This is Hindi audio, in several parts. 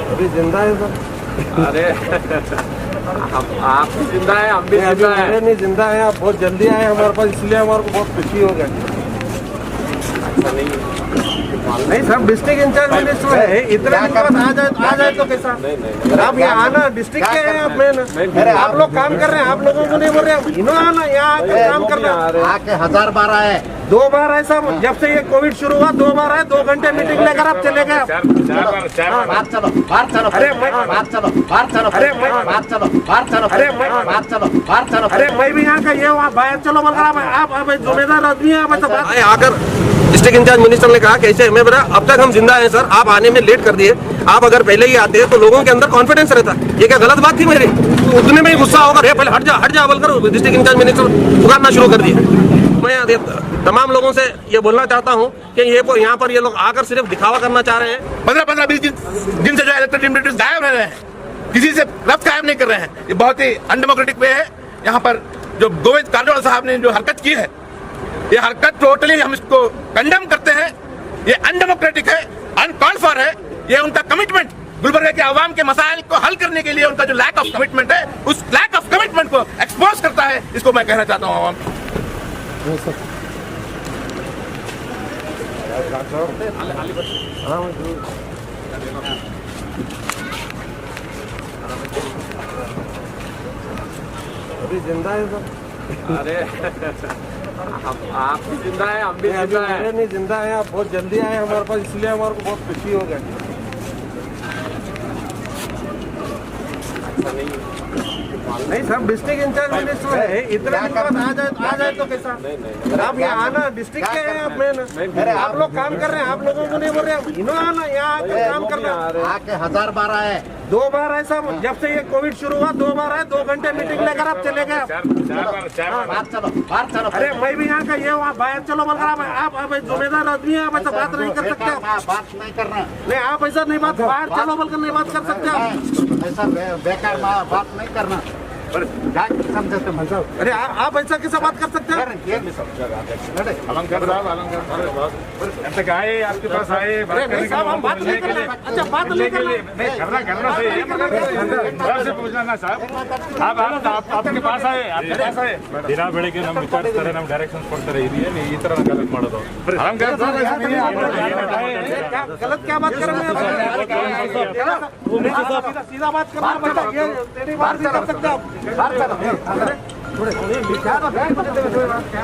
अभी जिंदा है सर। अरे आप भी जिंदा है, हम भी जिंदा है। नहीं जिंदा है, आप बहुत जल्दी आए हमारे पास, इसलिए हमारे को बहुत खुशी हो गई। नहीं सब डिस्ट्रिक्ट इंचार्ज मिनिस्टर है, इतना दिन बाद आ जाए तो कैसा? आप यहाँ आना, डिस्ट्रिक्ट के हैं आप, मेन आप लोग काम कर रहे हैं, आप लोगों को नहीं बोल रहे, इन्होंने आना यहाँ काम करना। आके 1000 बार आए, 2 बार ऐसा, जब से ये कोविड शुरू हुआ 2 बार आए, 2 घंटे मीटिंग लेकर आप चले गए। बाहर चलो, बाहर चलो, अरे बाहर चलो, बाहर चलो, अरे बाहर चलो, बाहर चलो, अरे बाहर चलो, बाहर चलो। अरे मैं भी यहाँ का ये हुआ, बाहर चलो बोलकर आप जिम्मेदार आदमी है। आकर डिस्ट्रिक्ट इंचार्ज मिनिस्टर ने कहा कैसे मैं बोला अब तक हम जिंदा हैं सर, आप आने में लेट कर दिए, आप अगर पहले ही आते तो लोगों के अंदर कॉन्फिडेंस रहता। ये क्या गलत बात थी मेरी? उतने में ही गुस्सा होगा, पहले हट जा बोलकर डिस्ट्रिक्ट इंचार्ज मिनिस्टर पुकारना शुरू कर दिए। मैं तमाम लोगों से ये बोलना चाहता हूँ कि ये यहाँ पर ये लोग आकर सिर्फ दिखावा करना चाह रहे हैं। 15-20 दिन से जो इलेक्टेड रिप्रेजेंटेटिव्स गायब रह रहे हैं, किसी से रब्त कायम नहीं कर रहे हैं। ये बहुत ही अनडेमोक्रेटिक वे है। यहाँ पर जो गोविंद कांडोल साहब ने जो हरकत की है, ये हरकत टोटली हम इसको कंडेम करते हैं। ये अनडेमोक्रेटिक है, अनकॉल्ड फॉर है। ये उनका कमिटमेंट गुलबर्गा के आवाम के मसाइल को हल करने के लिए उनका जो लैक ऑफ कमिटमेंट है, उस लैक ऑफ कमिटमेंट को एक्सपोज करता है। इसको मैं कहना चाहता हूँ आवाम को। अभी जिंदा है सर। अरे आप भी जिंदा है, हम भी जिंदा है। नहीं जिंदा है, आप बहुत जल्दी आए हमारे पास, इसलिए हमारे को बहुत खुशी हो गई। नहीं सब डिस्ट्रिक्ट इंचार्ज मिनिस्टर है, इतना दिन बाद आ जाए तो कैसा? आप यहाँ आना, डिस्ट्रिक्ट के हैं आप, मेन आप लोग काम कर रहे हैं, आप लोगों को नहीं बोल रहे, इन्होंने आना यहाँ काम करना। आके 1000 बार आए, 2 बार ऐसा, जब से ये कोविड शुरू हुआ 2 बार आए, 2 घंटे मीटिंग लेकर आप चले गए। बाहर चलो, बाहर चलो। अरे मैं भी यहाँ का ये हुआ, बाहर चलो बोलकर आप जिम्मेदार आदमी है, आप ऐसा बात नहीं कर सकते। बात नहीं करना, नहीं आप ऐसा नहीं बात, बाहर चलो बोलकर नहीं बात कर सकते आप। ऐसा बेकार बात नहीं करना। समझे तुम? अरे आप ऐसा कैसा बात कर सकते हैं? अलंकार साहब, अलंकार आए, आपके पास आए, नहीं साहब हम बात नहीं कर रहे। अच्छा बात नहीं कर रहे, करना सही है। पूछना ना साहब, आप आपके पास आए, आपके पास आए। ದಿನ ಬೆಳಿಗ್ಗೆ ನಮ್ಗೆ ವಿಚಾರಿಸ್ತಾರೆ, ನಮ್ಗೆ ಡೈರೆಕ್ಷನ್ಸ್ ಕೊಡ್ತಾರೆ, ಇದೇನು ಈ ತರ ಗಲತ್ ಮಾಡೋದು? अलंकार साहब गलत क्या बात कर रहे हैं? सीधा बात करना, तेरी बात नहीं कर सकते आप।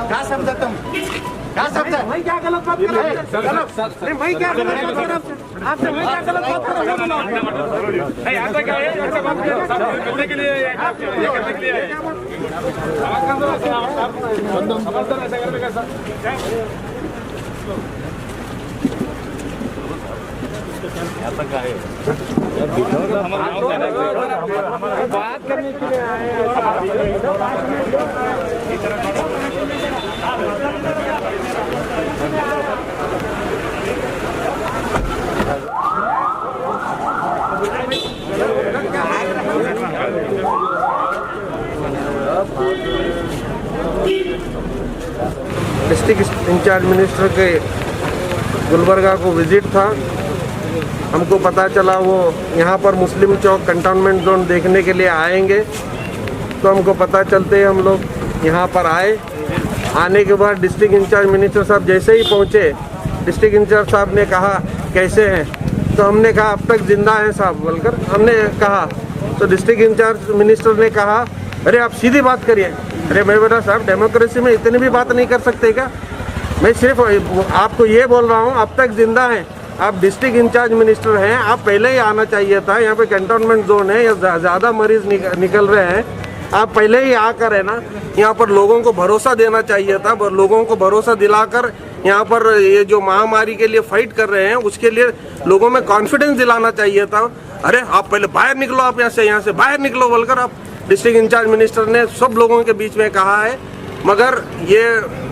क्या समझे तुम? क्या समझे? मैं क्या गलत बात कर रहा हूँ? नहीं मैं क्या गलत बात कर रहा हूँ आपसे? मैं क्या गलत बात कर रहा हूँ? नहीं आता क्या है, ऐसा बात करने के लिए, ये करने के लिए समझदार ऐसा करने का सर बात करने के लिए डिस्ट्रिक्ट इंचार्ज मिनिस्टर के गुलबर्गा को विजिट था। हमको पता चला वो यहाँ पर मुस्लिम चौक कंटोनमेंट जोन देखने के लिए आएंगे, तो हमको पता चलते ही हम लोग यहाँ पर आए। आने के बाद डिस्ट्रिक्ट इंचार्ज मिनिस्टर साहब जैसे ही पहुँचे, डिस्ट्रिक्ट इंचार्ज साहब ने कहा कैसे हैं, तो हमने कहा अब तक जिंदा हैं साहब बोलकर हमने कहा। तो डिस्ट्रिक्ट इंचार्ज मिनिस्टर ने कहा अरे आप सीधी बात करिए। अरे मैं बोला साहब डेमोक्रेसी में इतनी भी बात नहीं कर सकते क्या? मैं सिर्फ आपको ये बोल रहा हूँ आप तक जिंदा हैं, आप डिस्ट्रिक्ट इंचार्ज मिनिस्टर हैं, आप पहले ही आना चाहिए था। यहाँ पे कंटोनमेंट जोन है, या ज़्यादा मरीज निकल रहे हैं, आप पहले ही आकर है ना यहाँ पर लोगों को भरोसा देना चाहिए था। लोगों को भरोसा दिलाकर यहाँ पर ये जो महामारी के लिए फाइट कर रहे हैं उसके लिए लोगों में कॉन्फिडेंस दिलाना चाहिए था। अरे आप पहले बाहर निकलो, आप यहाँ से बाहर निकलो बोलकर आप डिस्ट्रिक्ट इंचार्ज मिनिस्टर ने सब लोगों के बीच में कहा है। मगर ये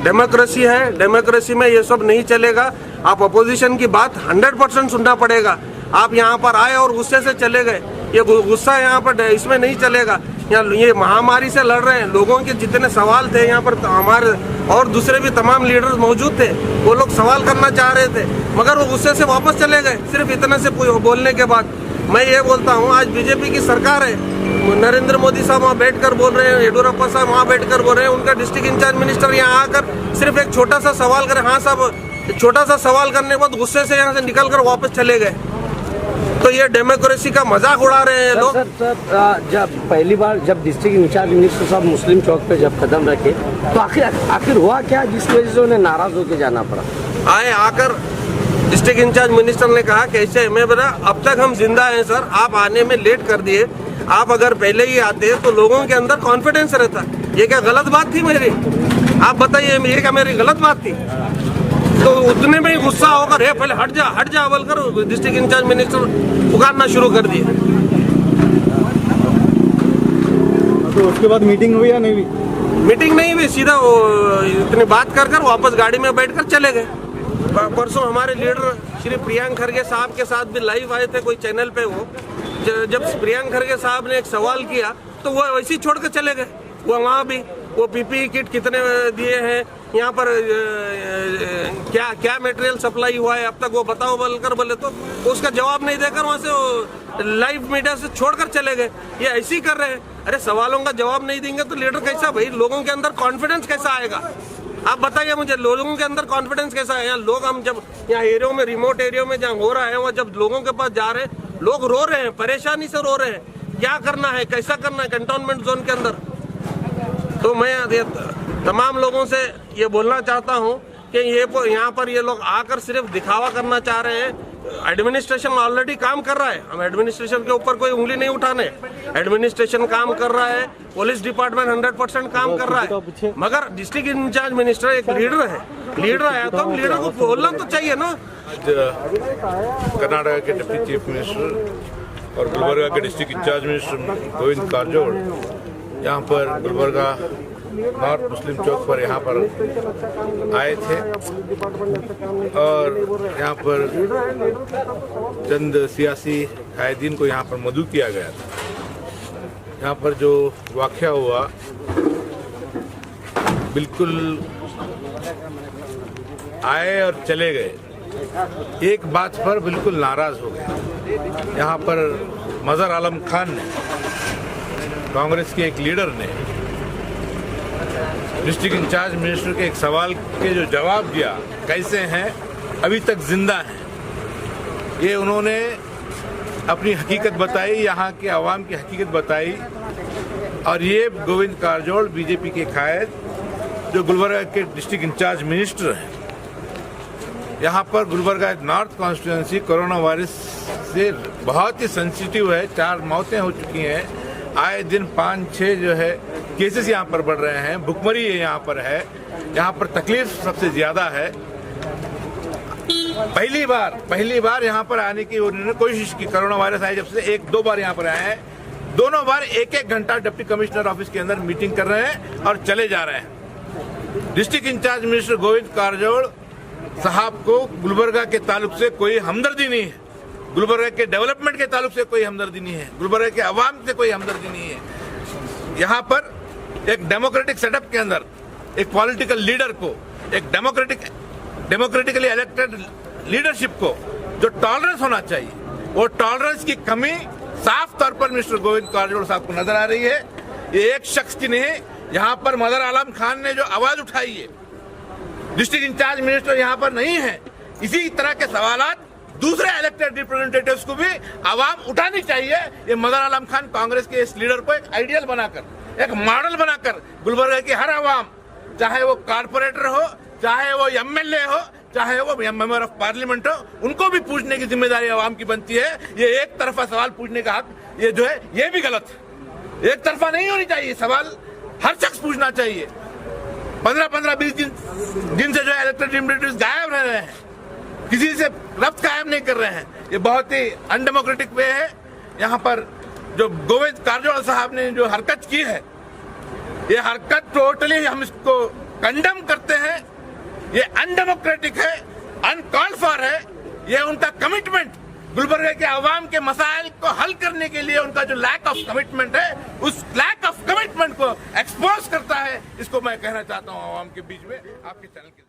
डेमोक्रेसी है, डेमोक्रेसी में ये सब नहीं चलेगा। आप अपोजिशन की बात 100% सुनना पड़ेगा। आप यहाँ पर आए और गुस्से से चले गए, ये गुस्सा यहाँ पर इसमें नहीं चलेगा। यहाँ ये महामारी से लड़ रहे हैं, लोगों के जितने सवाल थे यहाँ पर हमारे और दूसरे भी तमाम लीडर्स मौजूद थे, वो लोग सवाल करना चाह रहे थे मगर वो गुस्से से वापस चले गए सिर्फ इतने से बोलने के बाद। मैं ये बोलता हूँ, आज बीजेपी की सरकार है, नरेंद्र मोदी साहब वहाँ बैठकर बोल रहे हैं, येडियुरप्पा साहब वहाँ बैठकर बोल रहे हैं, उनका डिस्ट्रिक्ट इंचार्ज मिनिस्टर यहाँ आकर सिर्फ एक छोटा सा सवाल करे, हाँ साहब, छोटा सा सवाल करने के बाद गुस्से से यहाँ से निकल कर वापस चले गए। तो ये डेमोक्रेसी का मजाक उड़ा रहे हैं लोग। सर, जब पहली बार जब डिस्ट्रिक्ट इंचार्ज मिनिस्टर साहब मुस्लिम चौक पे जब कदम रखे तो आखिर हुआ क्या जिसकी वजह से उन्हें नाराज होकर जाना पड़ा? आए आकर डिस्ट्रिक्ट इंचार्ज मिनिस्टर ने कहा कैसे मैं बोला अब तक हम जिंदा हैं सर, आप आने में लेट कर दिए, आप अगर पहले ही आते तो लोगों के अंदर कॉन्फिडेंस रहता। ये क्या गलत बात थी मेरी? आप बताइए, ये क्या मेरी गलत बात थी? तो उतने में ही गुस्सा होकर है पहले हट जा बोलकर डिस्ट्रिक्ट इंचार्ज मिनिस्टर पुकारना शुरू कर दिए। तो उसके बाद मीटिंग हुई या नहीं हुई? मीटिंग नहीं हुई, सीधा वो इतनी बात कर वापस गाड़ी में बैठकर चले गए। परसों हमारे लीडर श्री प्रियंक खरगे साहब के साथ भी लाइव आए थे कोई चैनल पे। वो जब प्रियंक खरगे साहब ने एक सवाल किया तो वो वैसे ही छोड़ कर चले गए। वो वहाँ भी वो पीपीई किट कितने दिए हैं, यहाँ पर क्या मटेरियल सप्लाई हुआ है अब तक वो बताओ बोलकर बोले तो उसका जवाब नहीं देकर वहाँ से लाइव मीडिया से छोड़कर चले गए। ये ऐसे ही कर रहे हैं। अरे सवालों का जवाब नहीं देंगे तो लीडर कैसा, भाई लोगों के अंदर कॉन्फिडेंस कैसा आएगा? आप बताइए मुझे, लोगों के अंदर कॉन्फिडेंस कैसा है? यहाँ लोग, हम जब यहाँ एरियो में, रिमोट एरियो में जहाँ हो रहा है वहाँ जब लोगों के पास जा रहे हैं, लोग रो रहे हैं, परेशानी से रो रहे हैं, क्या करना है, कैसा करना है कंटोनमेंट जोन के अंदर। तो मैं तमाम लोगों से ये बोलना चाहता हूँ कि यहाँ पर ये लोग आकर सिर्फ दिखावा करना चाह रहे हैं। एडमिनिस्ट्रेशन ऑलरेडी काम कर रहा है, हम एडमिनिस्ट्रेशन के ऊपर कोई उंगली नहीं उठाने। एडमिनिस्ट्रेशन काम कर रहा है, पुलिस डिपार्टमेंट 100% काम कर रहा है, मगर डिस्ट्रिक्ट इंचार्ज मिनिस्टर एक लीडर है, लीडर है तो हम लीडर को बोलना तो चाहिए ना। कर्नाटक के डिप्टी चीफ मिनिस्टर और गुलबर्गा के डिस्ट्रिक्ट इंचार्ज मिनिस्टर गोविंद कारजोड़ यहाँ पर गुलबर्गा नॉर्थ मुस्लिम चौक पर यहाँ पर आए थे और यहाँ पर चंद सियासी कायदीन को यहाँ पर मदऊ किया गया था। यहाँ पर जो वाक़या हुआ बिल्कुल आए और चले गए, एक बात पर बिल्कुल नाराज हो गए। यहाँ पर मजहर आलम खान ने, कांग्रेस के एक लीडर ने डिस्ट्रिक्ट इंचार्ज मिनिस्टर के एक सवाल के जो जवाब दिया, कैसे हैं, अभी तक जिंदा हैं, ये उन्होंने अपनी हकीकत बताई, यहाँ के आवाम की हकीकत बताई। और ये गोविंद कारजोड़ बीजेपी के कायद जो गुलबर्गा के डिस्ट्रिक्ट इंचार्ज मिनिस्टर हैं, यहाँ पर Gulbarga north constituency corona virus से बहुत ही सेंसिटिव है, 4 मौतें हो चुकी हैं, आए दिन 5-6 जो है केसेस यहाँ पर बढ़ रहे हैं, भुखमरी यहाँ पर है, यहाँ पर तकलीफ सबसे ज्यादा है। पहली बार यहाँ पर आने की उन्होंने कोशिश की, कोरोना वायरस आए जब से 1-2 बार यहाँ पर आए हैं, दोनों बार 1-1 घंटा डिप्टी कमिश्नर ऑफिस के अंदर मीटिंग कर रहे हैं और चले जा रहे हैं। डिस्ट्रिक्ट इंचार्ज मिनिस्टर गोविंद कारजोड़ साहब को गुलबर्गा के ताल्लुक से कोई हमदर्दी नहीं है, गुलबर्गा के डेवलपमेंट के ताल्लुक से कोई हमदर्दी नहीं है, गुलबर्गा के अवाम से कोई हमदर्दी नहीं है। यहाँ पर एक डेमोक्रेटिक सेटअप के अंदर एक पॉलिटिकल लीडर को, एक डेमोक्रेटिकली इलेक्टेड लीडरशिप को जो टॉलरेंस होना चाहिए, वो टॉलरेंस की कमी साफ तौर पर मिस्टर गोविंद कारजोड़ साहब को नजर आ रही है। ये एक शख्स की नहीं, यहाँ पर मजहर आलम खान ने जो आवाज उठाई है, डिस्ट्रिक्ट इंचार्ज मिनिस्टर यहाँ पर नहीं है, इसी तरह के सवालात दूसरे इलेक्टेड रिप्रेजेंटेटिव्स को भी आवाम उठानी चाहिए। ये मजहर आलम खान कांग्रेस के इस लीडर को एक आइडियल बनाकर, एक मॉडल बनाकर गुलबर्गा की हर आवाम, चाहे वो कारपोरेटर हो, चाहे वो एमएलए हो, चाहे वो मेंबर ऑफ पार्लियामेंट हो, उनको भी पूछने की जिम्मेदारी आवाम की बनती है। ये एक तरफा सवाल पूछने का हक ये जो है ये भी गलत है, एक तरफा नहीं होनी चाहिए, सवाल हर शख्स पूछना चाहिए। 15-20 दिन से जो है इलेक्टेड रिप्रेजेंटेटिव्स गायब रह रहे हैं, किसी से रब्त कायम नहीं कर रहे हैं, ये बहुत ही अनडेमोक्रेटिक वे है। यहाँ पर जो गोविंद कारजोड़ साहब ने जो हरकत की है, ये हरकत टोटली हम इसको कंडेम करते हैं, ये अनडेमोक्रेटिक है, अनकॉल्ड फॉर है। ये उनका कमिटमेंट गुलबर्गा के आवाम के मसाइल को हल करने के लिए उनका जो लैक ऑफ कमिटमेंट है, उस लैक ऑफ कमिटमेंट को एक्सपोज करता है। इसको मैं कहना चाहता हूँ आवाम के बीच में, आपके चैनल के